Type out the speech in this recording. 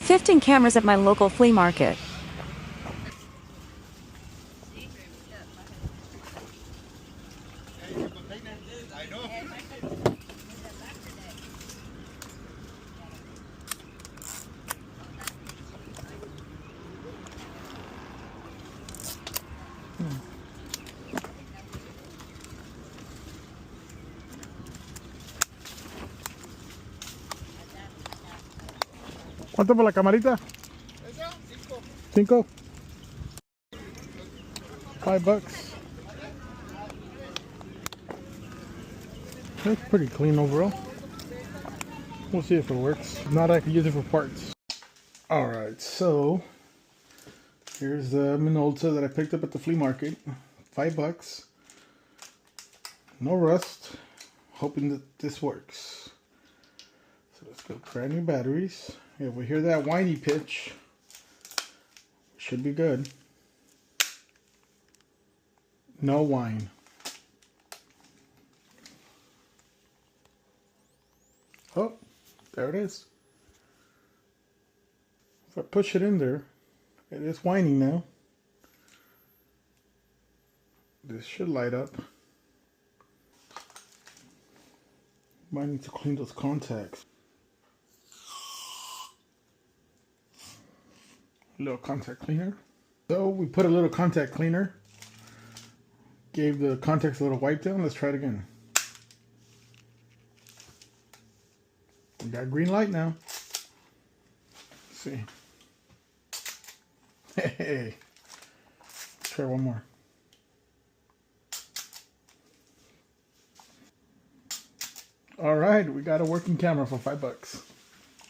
15 cameras at my local flea market. ¿Cuánto por la camarita? Cinco. $5. That's pretty clean overall. We'll see if it works. If not, I can use it for parts. Alright, so here's the Minolta that I picked up at the flea market. $5. No rust. Hoping that this works. So let's go brand new batteries. If we hear that whiny pitch, should be good. No whine. Oh, there it is. If I push it in there, it is whining now. This should light up. Might need to clean those contacts. A little contact cleaner. So we put a little contact cleaner. Gave the contacts a little wipe down. Let's try it again. We got green light now. Let's see. Hey. Let's try one more. All right, we got a working camera for $5.